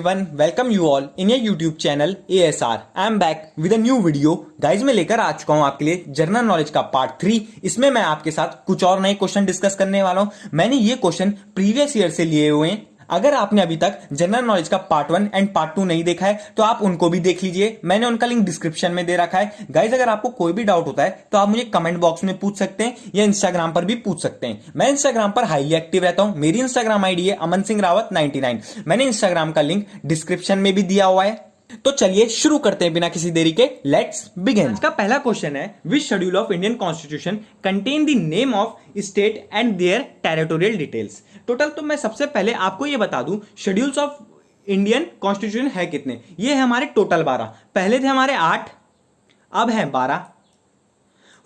everyone, welcome you all in your YouTube channel ASR. I am back with a new video. Guys मैं लेकर आ चुका हूं आपके लिए जनरल नॉलेज का पार्ट 3। इसमें मैं आपके साथ कुछ और नए क्वेश्चन डिस्कस करने वाला हूं। मैंने ये क्वेश्चन प्रीवियस ईयर से लिए हुए हैं। अगर आपने अभी तक जनरल नॉलेज का पार्ट 1 एंड पार्ट 2 नहीं देखा है तो आप उनको भी देख लीजिए, मैंने उनका लिंक डिस्क्रिप्शन में दे रखा है। गाइज अगर आपको कोई भी डाउट होता है तो आप मुझे कमेंट बॉक्स में पूछ सकते हैं या इंस्टाग्राम पर भी पूछ सकते हैं। मैं इंस्टाग्राम पर हाईली एक्टिव रहता हूं। मेरी इंस्टाग्राम आईडी है अमन सिंह रावत 99। मैंने इंस्टाग्राम का लिंक डिस्क्रिप्शन में भी दिया हुआ है। तो चलिए शुरू करते हैं बिना किसी देरी के। Let's begin. आज का पहला क्वेश्चन है, which schedule of Indian constitution contain the name of state and their territorial details. Total तो मैं सबसे पहले आपको ये बता दूं शेड्यूल्स ऑफ इंडियन कॉन्स्टिट्यूशन है कितने। ये है हमारे टोटल 12। पहले थे हमारे 8, अब है 12।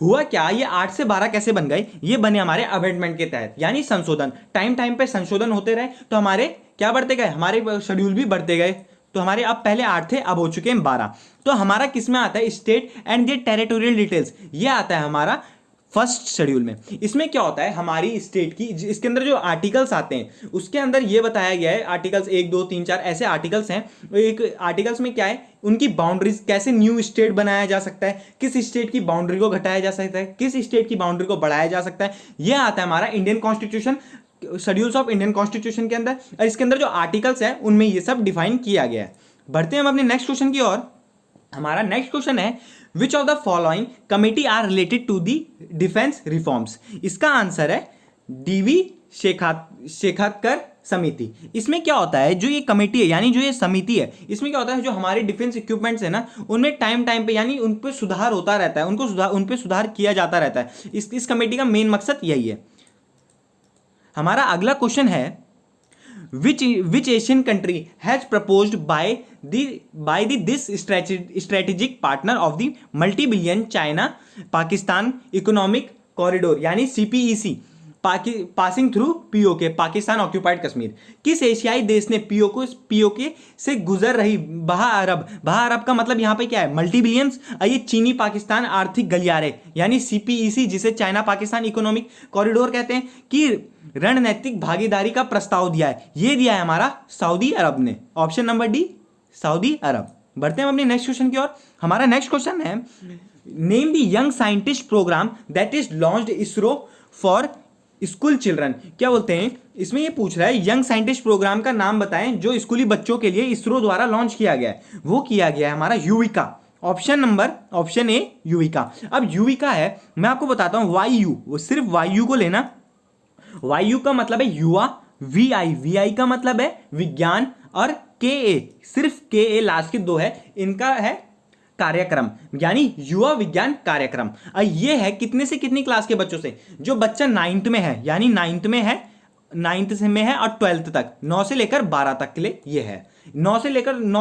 हुआ क्या, ये 8 से 12 कैसे बन गए? ये बने हमारे अमेंडमेंट के तहत, यानी संशोधन। टाइम टाइम पे संशोधन होते रहे तो हमारे क्या बढ़ते गए, हमारे शेड्यूल भी बढ़ते गए। तो हमारे अब पहले 8 थे, अब हो चुके हैं 12। तो हमारा किस में आता है? State and their territorial details. ये आता है हमारा फर्स्ट शेड्यूल में। इसमें क्या होता है, हमारी स्टेट की, इसके अंदर जो आर्टिकल्स आते हैं उसके अंदर ये बताया गया है, आर्टिकल्स 1 2 3 4 ऐसे आर्टिकल्स हैं। एक आर्टिकल्स में क्या है, उनकी बाउंड्रीज, कैसे न्यू स्टेट बनाया जा सकता है, किस स्टेट की बाउंड्री को घटाया जा सकता है, किस स्टेट की बाउंड्री को बढ़ाया जा सकता है। यह आता है हमारा Indian constitution, schedules of Indian constitution के अंदर। और इसके अंदर जो आर्टिकल्स है उनमें ये सब डिफाइन किया गया है। बढ़ते हैं हम अपने नेक्स्ट क्वेश्चन की ओर। हमारा नेक्स्ट क्वेश्चन है, which of the following committee are related to the defence reforms. इसका आंसर है डीवी शेखावत समिति। इसमें क्या होता है, जो ये कमेटी है यानी जो ये समिति है, इसमें क्या होता है, जो हमारे डिफेंस इक्विपमेंट्स है ना, उनमें टाइम टाइम पे यानी उन पे सुधार होता रहता है, उन पे सुधार किया जाता रहता है। इस कमेटी का मेन मकसद यही है। हमारा अगला क्वेश्चन है, which Asian country has proposed by this strategic partner of the multi-billion China Pakistan economic corridor यानी CPEC passing through POK Pakistan occupied Kashmir. किस एशियाई देश ने POK से गुजर रही बहा अरब का मतलब यहाँ पे क्या है, मल्टी बिलियंस। ये चीनी पाकिस्तान आर्थिक गलियारे यानी CPEC, जिसे चाइना पाकिस्तान इकोनॉमिक कॉरिडोर कहते हैं, कि रणनीतिक भागीदारी का प्रस्ताव दिया है। ये दिया है हमारा सऊदी अरब ने। Option number D, Saudi Arab. बढ़ते हैं अपने नेक्स्ट क्वेश्चन की ओर। हमारा नेक्स्ट क्वेश्चन है, name the young scientist programme that is launched ISRO for school children. क्या बोलते हैं, इसमें ये पूछ रहा है यंग साइंटिस्ट प्रोग्राम का नाम बताएं जो स्कूली बच्चों के लिए इसरो द्वारा लॉन्च किया गया है। वो किया गया है हमारा युविका। Option A Yuvika. अब युविका है, मैं आपको बताता हूं YU, वो सिर्फ YU को लेना। YU का मतलब है युवा, VI का मतलब है विज्ञान, और KA, सिर्फ KA लास्ट के 2 है, इनका है कार्यक्रम यानी युवा विज्ञान कार्यक्रम। ये है कितने से कितनी क्लास के बच्चों से, जो बच्चा 9th में है, यानी 9th में है और 12th तक, 9 से लेकर 12 तक के लिए ये है। 9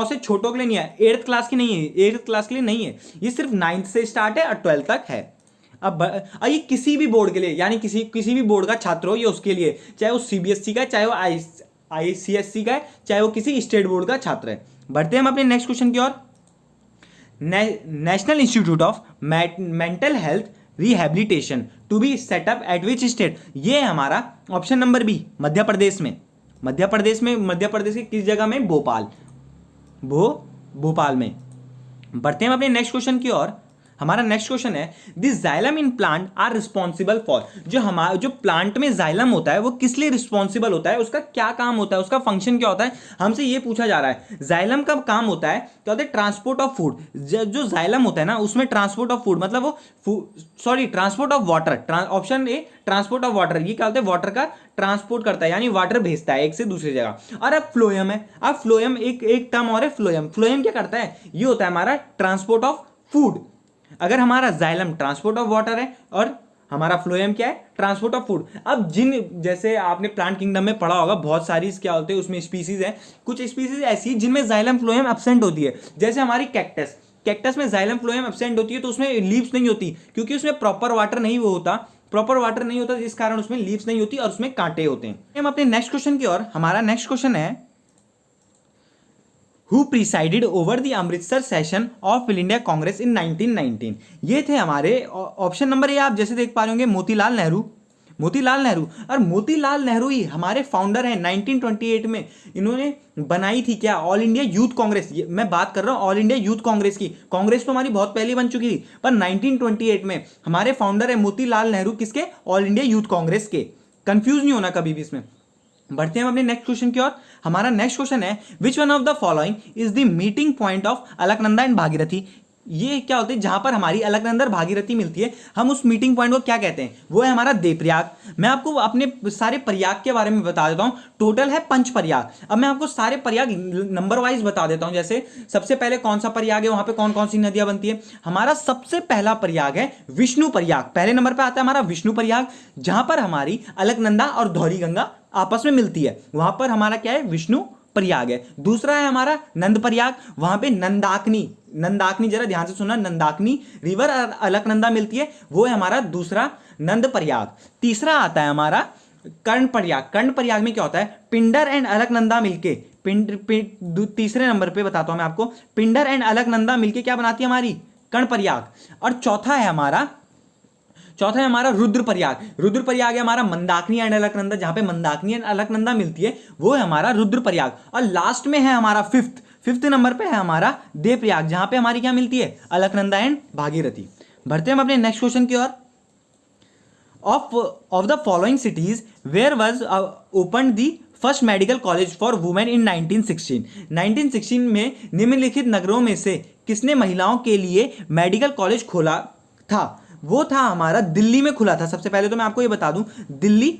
से छोटों के लिए नहीं है, 8th क्लास की नहीं है, 8th क्लास के लिए नहीं है, ये सिर्फ 9th से स्टार्ट है और 12th तक है। अब ये किसी भी बोर्ड के लिए, यानी किसी भी बोर्ड का छात्र हो, ये उसके लिए, चाहे वो CBSE का है, चाहे वो ICSE का है, चाहे वो किसी स्टेट बोर्ड का छात्र है। बढ़ते हैं हम अपने नेक्स्ट क्वेश्चन की ओर। National institute of mental health rehabilitation to be set up at which state. ये है हमारा option number B, Madhya Pradesh के किस जगह में? भोपाल में। बढ़ते हैं अपने नेक्स्ट क्वेश्चन की ओर। हमारा नेक्स्ट क्वेश्चन है, this xylem in plant are responsible for. जो प्लांट में जाइलम होता है वो किस लिए रिस्पॉन्सिबल होता है, उसका क्या काम होता है, उसका फंक्शन क्या होता है, हमसे ये पूछा जा रहा है। जाइलम का काम होता है, क्या होता है, ट्रांसपोर्ट ऑफ फूड। जो जाइलम होता है ना, उसमें ट्रांसपोर्ट ऑफ फूड मतलब transport of water. Option A transport of water, ये क्या होता है, वाटर का ट्रांसपोर्ट करता है, यानी वाटर भेजता है एक से दूसरी जगह। और अब फ्लोएम है, अब फ्लोएम एक टर्म और है फ्लोएम क्या करता है, ये होता है हमारा ट्रांसपोर्ट ऑफ फूड। अगर हमारा जाइलम ट्रांसपोर्ट ऑफ वाटर है और हमारा फ्लोएम क्या है, ट्रांसपोर्ट ऑफ फूड। अब जैसे आपने प्लांट किंगडम में पढ़ा होगा, बहुत सारी क्या होते हैं उसमें स्पीसीज है, कुछ स्पीसीज ऐसी जिनमें जाइलम फ्लोएम एब्सेंट होती है। जैसे हमारी कैक्टस में जाइलम फ्लोएम एब्सेंट होती है, तो उसमें लीव्स नहीं होती, क्योंकि उसमें प्रॉपर वाटर नहीं होता, जिस कारण उसमें लीव्स नहीं होती और उसमें कांटे होते हैं। हम अपने नेक्स्ट क्वेश्चन की ओर। हमारा नेक्स्ट क्वेश्चन है, who presided over the Amritsar session of all India Congress in 1919। ये थे हमारे ऑप्शन नंबर ए, आप जैसे देख पा रहे होंगे, मोतीलाल नेहरू, मोतीलाल नेहरू। और मोतीलाल नेहरू ही हमारे फाउंडर हैं। 1928 में इन्होंने बनाई थी क्या, ऑल इंडिया यूथ कांग्रेस। मैं बात कर रहा हूं ऑल इंडिया यूथ कांग्रेस की। कांग्रेस तो हमारी बहुत पहले बन चुकी थी, पर 1928 में हमारे फाउंडर है मोतीलाल नेहरू, किसके, ऑल इंडिया यूथ कांग्रेस के। कंफ्यूज नहीं होना कभी भी इसमें। बढ़ते हैं हम अपने नेक्स्ट क्वेश्चन की ओर। हमारा नेक्स्ट क्वेश्चन है, which one of the following is the meeting point of Alaknanda and Bhagirathi. ये क्या होते हैं, जहां पर हमारी अलकनंदा और भागीरथी मिलती है, हम उस मीटिंग पॉइंट को क्या कहते हैं, वो है हमारा देवप्रयाग। मैं आपको अपने सारे प्रयाग के बारे में बता देता हूं। टोटल है 5 प्रयाग। अब मैं आपको सारे प्रयाग नंबर वाइज बता देता हूं। जैसे सबसे पहले कौन सा प्रयाग है, वहां पे कौन कौन सी नदियां बनती है। हमारा सबसे पहला प्रयाग है विष्णु प्रयाग। पहले नंबर पर आता है हमारा विष्णु प्रयाग, जहां पर हमारी अलकनंदा और धौली गंगा आपस में मिलती है। वहां पर हमारा क्या है, विष्णु प्रयाग है। दूसरा है हमारा नंद प्रयाग, वहां पे नंदाकनी जरा ध्यान से सुनना, नंदाकनी रिवर अलकनंदा मिलती है, वो है हमारा दूसरा नंद प्रयाग। तीसरा आता है हमारा कर्ण प्रयाग। कर्ण प्रयाग में क्या होता है, पिंडर एंड अलकनंदा मिलके तीसरे नंबर पे बताता हूं मैं आपको, पिंडर एंड अलकनंदा मिलके क्या बनाती है हमारी, कर्ण प्रयाग। और चौथा है हमारा रुद्र प्रयाग। रुद्र प्रयाग है हमारा मंदाकिनी एंड अलकनंदा, जहां पे मंदाकिनी एंड अलकनंदा मिलती है, वो है हमारा रुद्र प्रयाग। और लास्ट में है हमारा फिफ्थ नंबर पे है हमारा देवप्रयाग, जहां पे हमारी क्या मिलती है, अलकनंदा एंड भागीरथी। बढ़ते हैं हम अपने नेक्स्ट क्वेश्चन की ओर। Of the following cities where was open the first medical college for women in 1916। 1916 में निम्नलिखित नगरों में से किसने महिलाओं के लिए मेडिकल कॉलेज खोला था। वो था हमारा दिल्ली में खुला था। सबसे पहले तो मैं आपको ये बता दूं, Delhi,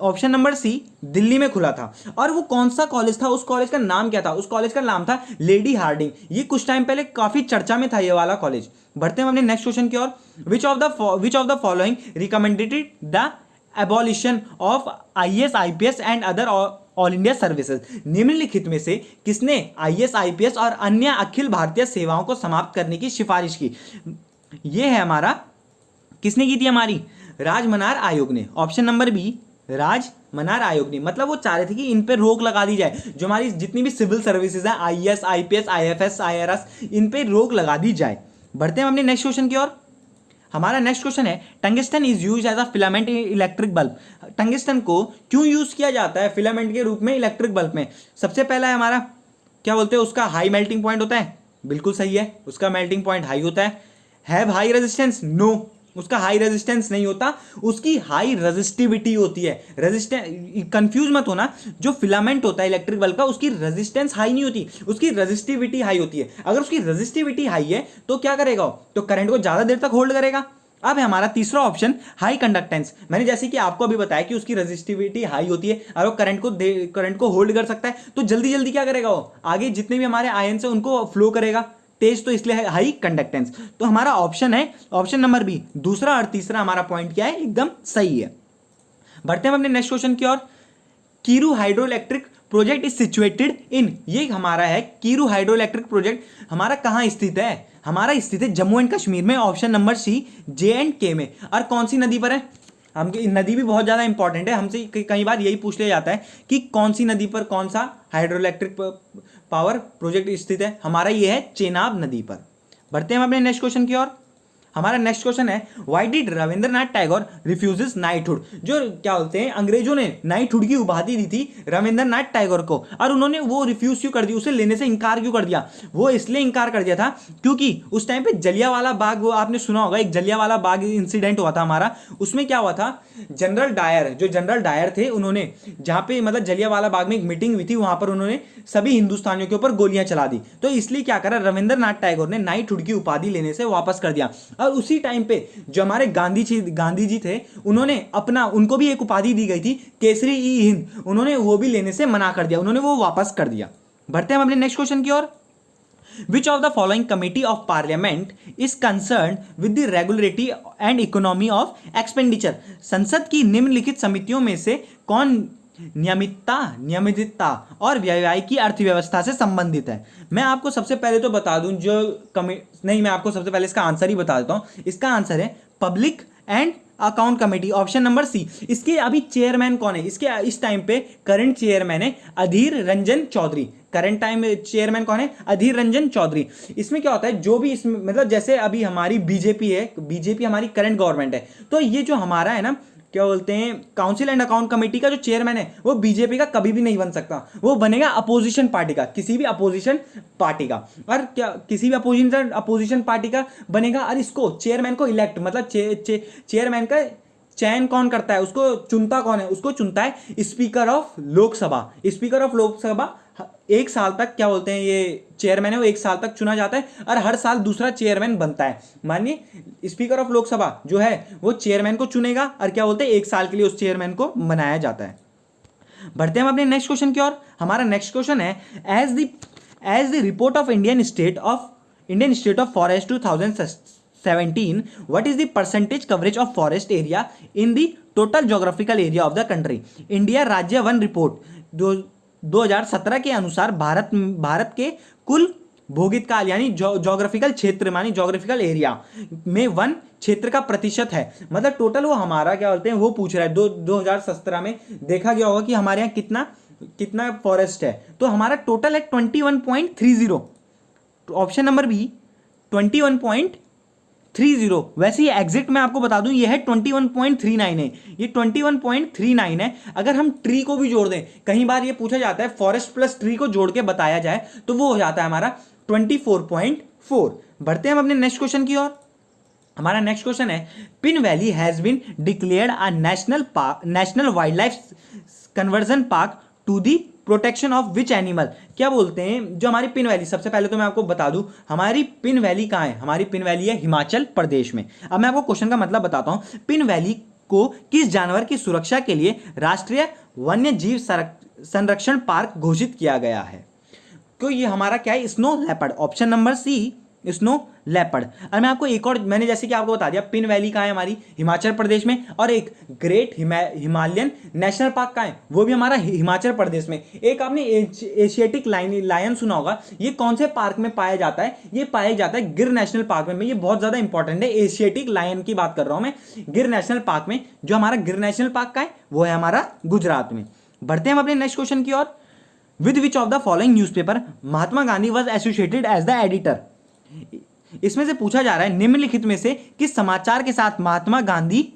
option number C, Delhi में खुला था। और वो कौन सा कॉलेज था, उस कॉलेज का नाम क्या था, उस कॉलेज का नाम था लेडी हार्डिंग। ये कुछ टाइम पहले काफी चर्चा में था ये वाला कॉलेज। बढ़ते हैं अपने नेक्स्ट क्वेश्चन की ओर। Which of the following recommended the abolition of IAS IPS and other all India services. निम्नलिखित में से किसने IAS IPS और अन्य अखिल भारतीय सेवाओं को समाप्त करने की सिफारिश की। ये है हमारा, किसने की थी, हमारी राजमनार आयोग ने। ऑप्शन नंबर बी, राजमनार आयोग ने। मतलब वो चाह रहे थे कि इन पे रोक लगा दी जाए, जो हमारी जितनी भी सिविल सर्विसेज हैं, IAS IPS IFS IRS, इन पे रोक लगा दी जाए। बढ़ते हैं अपने नेक्स्ट क्वेश्चन की ओर। हमारा नेक्स्ट क्वेश्चन है, tungsten is use as a filament in electric bulb. Tungsten को क्यों यूज किया जाता है फिलामेंट के रूप में इलेक्ट्रिक बल्ब में। सबसे पहला है हमारा, क्या बोलते हैं, उसका हाई मेल्टिंग पॉइंट होता है। बिल्कुल सही है, उसका मेल्टिंग पॉइंट हाई होता है। हैव हाई रेजिस्टेंस, नो, उसका हाई रेजिस्टेंस नहीं होता, उसकी हाई रेजिस्टिविटी होती है। रेजिस्टेंस, कंफ्यूज मत होना, जो फिलामेंट होता है इलेक्ट्रिक बल्ब का, उसकी रेजिस्टेंस हाई नहीं होती, उसकी रेजिस्टिविटी हाई होती है। अगर उसकी रेजिस्टिविटी हाई है तो क्या करेगा, तो करंट को ज्यादा देर तक होल्ड करेगा। अब है हमारा तीसरा ऑप्शन, हाई कंडक्टेंस। मैंने जैसे कि आपको अभी बताया कि उसकी रेजिस्टिविटी हाई होती है और वो करंट को होल्ड कर सकता है, तो जल्दी जल्दी क्या करेगा, वो आगे जितने भी हमारे आयंस है उनको फ्लो करेगा तेज, तो इसलिए है हाई कंडक्टेंस। तो हमारा ऑप्शन है ऑप्शन नंबर बी, दूसरा और तीसरा हमारा पॉइंट क्या है, एकदम सही है। बढ़ते हैं अपने नेक्स्ट क्वेश्चन की ओर। Kiru hydro electric project is situated in, ये हमारा है कीरू हाइड्रो इलेक्ट्रिक प्रोजेक्ट हमारा कहां स्थित है, हमारा स्थित है जम्मू एंड कश्मीर में। ऑप्शन नंबर सी, JNK में। और कौन सी नदी पर है, हमकी नदी भी बहुत ज्यादा इंपॉर्टेंट है, हमसे कई बार यही पूछ लिया जाता है कि कौन सी नदी पर कौन सा हाइड्रो इलेक्ट्रिक पावर प्रोजेक्ट स्थित है। हमारा ये है चेनाब नदी पर। बढ़ते हैं हम अपने नेक्स्ट क्वेश्चन की ओर। हमारा नेक्स्ट क्वेश्चन है, why did Rabindranath Tagore refuses knighthood. जो क्या बोलते हैं, अंग्रेजों ने नाइटहुड की उपाधि दी थी रविंद्रनाथ टैगोर को, और उन्होंने वो रिफ्यूज क्यों कर दी, उसे लेने से इंकार क्यों कर दिया। वो इसलिए इंकार कर दिया था क्योंकि उस टाइम पे जलियांवाला बाग, वो आपने सुना होगा, एक जलियांवाला बाग इंसिडेंट हुआ था हमारा। उसमें क्या हुआ था, जनरल डायर थे, उन्होंने जहां पे मतलब जलियांवाला बाग में एक मीटिंग हुई थी, वहां पर उन्होंने सभी हिंदुस्तानियों के ऊपर गोलियां चला दी। तो इसलिए क्या करा, रविंद्रनाथ टैगोर ने नाइटहुड की उपाधि लेने से वापस कर दिया। और उसी टाइम पे जो हमारे गांधी जी थे, उन्होंने उनको भी एक उपाधि दी गई थी, केसरी ई हिंद, उन्होंने वो भी लेने से मना कर दिया, उन्होंने वो वापस कर दिया। बढ़ते हैं हम अपने नेक्स्ट क्वेश्चन की ओर। Which of the following committee of parliament is concerned with the regularity and economy of expenditure? संसद की निम्नलिखित समितियों में से कौन नियमितता और व्यय की अर्थव्यवस्था से संबंधित है। मैं आपको सबसे पहले तो बता दूं, मैं आपको सबसे पहले इसका आंसर ही बता देता हूं। इसका आंसर है public and account committee, option number C. इसके अभी चेयरमैन कौन है, इसके इस टाइम पे करंट चेयरमैन है Adhir Ranjan Chowdhury. Current time chairman कौन है, अधीर रंजन चौधरी। इसमें क्या होता है, जो भी इसमें मतलब जैसे अभी हमारी बीजेपी है, बीजेपी हमारी करंट गवर्नमेंट है, तो ये जो हमारा है ना क्या बोलते हैं काउंसिल एंड अकाउंट कमेटी का जो चेयरमैन है वो बीजेपी का कभी भी नहीं बन सकता, वो बनेगा अपोजिशन पार्टी का, किसी भी अपोजिशन पार्टी का। और क्या किसी भी अपोजिशन पार्टी का बनेगा, और इसको चेयरमैन को इलेक्ट मतलब चेयरमैन का चयन कौन करता है, उसको चुनता कौन है, उसको चुनता है speaker of Lok Sabha. Speaker of Lok Sabha एक साल तक क्या बोलते हैं ये चेयरमैन है वो एक साल तक चुना जाता है और हर साल दूसरा चेयरमैन बनता है। मानिए स्पीकर ऑफ लोकसभा जो है वो चेयरमैन को चुनेगा और क्या बोलते हैं एक साल के लिए उस चेयरमैन को बनाया जाता है। बढ़ते हैं हम अपने नेक्स्ट क्वेश्चन की ओर। हमारा नेक्स्ट क्वेश्चन है as the report of Indian state of forest 2017, what is the percentage coverage of forest area in the total geographical area of the country? India राज्य वन रिपोर्ट 2017 के अनुसार भारत के कुल भौगोलिक काल यानी जोग्राफिकल क्षेत्र मानी जोग्राफिकल एरिया में वन क्षेत्र का प्रतिशत है। मतलब टोटल वो हमारा क्या बोलते हैं वो पूछ रहा है। 2017 में देखा गया होगा कि हमारे यहाँ कितना फॉरेस्ट है, तो हमारा टोटल है 21.30। Option number B 21.30। वैसे ये एग्जैक्ट मैं आपको बता दूं ये है 21.39 है, ये 21.39 है। अगर हम ट्री को भी जोड़ दें, कई बार ये पूछा जाता है फॉरेस्ट प्लस ट्री को जोड़ के बताया जाए तो वो हो जाता है हमारा 24.4। बढ़ते हैं हम अपने नेक्स्ट क्वेश्चन की ओर। हमारा नेक्स्ट क्वेश्चन है Pin valley has been declared a national wild life conversion park to the protection of which animal. क्या बोलते हैं जो हमारी पिन वैली, सबसे पहले तो मैं आपको बता दूं हमारी पिन वैली कहाँ है। हमारी पिन वैली है हिमाचल प्रदेश में। अब मैं आपको क्वेश्चन का मतलब बताता हूं। पिन वैली को किस जानवर की सुरक्षा के लिए राष्ट्रीय वन्य जीव संरक्षण पार्क घोषित किया गया है? तो ये हमारा क्या है snow leopard. Option number C snow leopard. और मैं आपको एक और, मैंने जैसे कि आपको बता दिया पिन वैली कहाँ है हमारी हिमाचल प्रदेश में, और एक ग्रेट हिमालयन नेशनल पार्क कहाँ है वो भी हमारा हिमाचल प्रदेश में। एक आपने एशियाटिक लायन सुना होगा, ये कौन से पार्क में पाया जाता है? ये पाया जाता है गिर नेशनल पार्क में। ये बहुत ज्यादा इंपॉर्टेंट है, एशियाटिक लायन की बात कर रहा हूं मैं। गिर नेशनल पार्क में, जो हमारा गिर नेशनल पार्क का है वो है हमारा गुजरात में। बढ़ते हैं हम अपने नेक्स्ट क्वेश्चन की ओर। With which of the following newspaper Mahatma Gandhi was associated as the editor. इसमें से पूछा जा रहा है निम्नलिखित में से किस समाचार के साथ महात्मा गांधी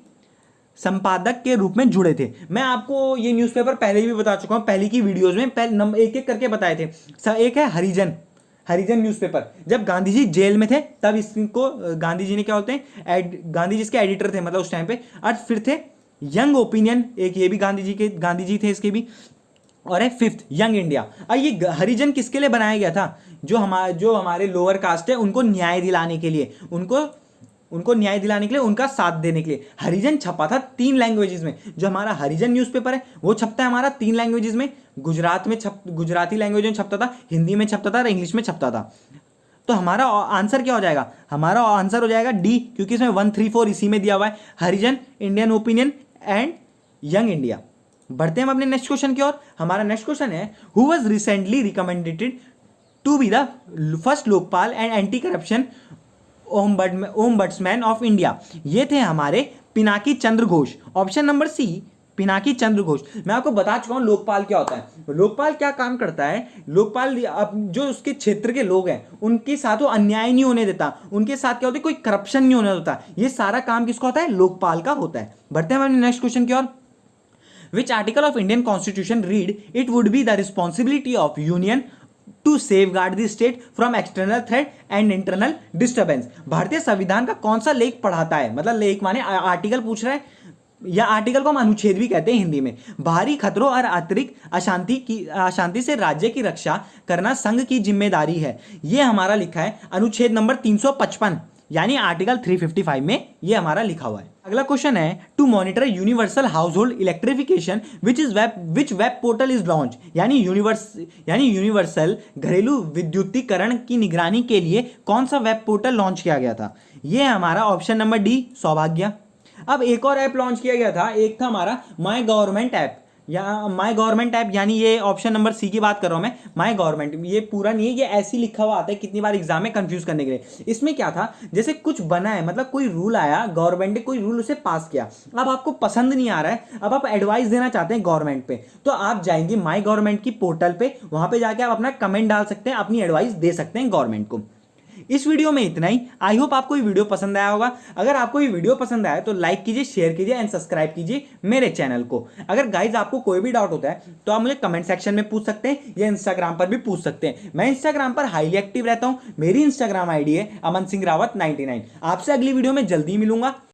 संपादक के रूप में जुड़े थे। मैं आपको ये न्यूज़पेपर पहले भी बता चुका हूं, पहले की वीडियोस में पहले एक एक करके बताए थे। एक है हरिजन न्यूज़पेपर, जब गांधी जी जेल में थे तब इसको गांधी जी ने क्या बोलते हैं गांधी जी इसके एडिटर थे मतलब उस टाइम पे। और फिर थे यंग ओपिनियन, एक ये भी गांधी जी थे इसके भी। और है फिफ्थ यंग इंडिया। और ये हरिजन किसके लिए बनाया गया था? जो हमारे लोअर कास्ट है उनको न्याय दिलाने के लिए, उनको न्याय दिलाने के लिए, उनका साथ देने के लिए। हरिजन छपा था 3 लैंग्वेजेस में। जो हमारा हरिजन न्यूज़पेपर है वो छपता है हमारा 3 लैंग्वेजेस में। गुजराती लैंग्वेज में छपता था, हिंदी में छपता था और इंग्लिश में छपता था। तो हमारा आंसर क्या हो जाएगा? हमारा आंसर हो जाएगा डी, क्योंकि इसमें 1, 3, 4 इसी में दिया हुआ है, Harijan, Indian opinion and young India. बढ़ते हैं हम अपने नेक्स्ट क्वेश्चन की ओर। हमारा नेक्स्ट क्वेश्चन है who was recently recommended to be the first Lokpal and anti corruption ombudsman of India. ये थे हमारे Pinaki Chandra Ghose. Option number C Pinaki Chandra Ghose. मैं आपको बता चुका हूं लोकपाल क्या होता है। लोकपाल क्या काम करता है? लोकपाल जो उसके क्षेत्र के लोग हैं उनके साथ वो अन्याय नहीं होने देता, उनके साथ क्या होता है कोई करप्शन नहीं होने देता। ये सारा काम किसका होता है? लोकपाल का होता है। बढ़ते हैं हम नेक्स्ट क्वेश्चन की ओर। Which article of Indian Constitution read it would be the responsibility of Union to safeguard the state from external threat and internal disturbance। भारतीय संविधान का कौन सा लेख पढ़ाता है? मतलब लेख माने आर्टिकल पूछ रहा है, या आर्टिकल को हम अनुच्छेद भी कहते हैं हिंदी में। बाहरी खतरों और अतिरिक्त अशांति से राज्य की रक्षा करना संघ की जिम्मेदारी है। ये हमारा लिखा है अनुच्छेद नंबर 355 यानी आर्टिकल 355 में ये हमारा लिखा हुआ है। अगला क्वेश्चन है to monitor universal household electrification which web portal is launch. यानी यूनिवर्सल घरेलू विद्युतीकरण की निगरानी के लिए कौन सा वेब पोर्टल लॉन्च किया गया था? ये हमारा ऑप्शन नंबर डी सौभाग्य। अब एक और ऐप लॉन्च किया गया था, एक था हमारा माय गवर्नमेंट ऐप या माय गवर्नमेंट ऐप, यानी ये ऑप्शन नंबर सी की बात कर रहा हूं मैं। माय गवर्नमेंट ये पूरा नहीं है, ये ऐसी लिखा हुआ आता है कितनी बार एग्जाम में कंफ्यूज करने के लिए। इसमें क्या था, जैसे कुछ बना है, मतलब कोई रूल आया, गवर्नमेंट ने कोई रूल उसे पास किया, अब आपको पसंद नहीं आ रहा है, अब आप एडवाइस देना चाहते हैं गवर्नमेंट पे, तो आप जाएंगे माय गवर्नमेंट की पोर्टल पे, वहां पे जाके आप अपना कमेंट डाल सकते हैं, अपनी एडवाइस दे सकते हैं गवर्नमेंट को। इस वीडियो में इतना ही। आई होप आपको ये वीडियो पसंद आया होगा। अगर आपको ये वीडियो पसंद आया तो लाइक कीजिए, शेयर कीजिए एंड सब्सक्राइब कीजिए मेरे चैनल को। अगर गाइज आपको कोई भी डाउट होता है तो आप मुझे कमेंट सेक्शन में पूछ सकते हैं या इंस्टाग्राम पर भी पूछ सकते हैं। मैं इंस्टाग्राम पर हाईली एक्टिव रहता हूं। मेरी इंस्टाग्राम आईडी है अमन सिंह रावत 99। आपसे अगली वीडियो में जल्दी मिलूंगा।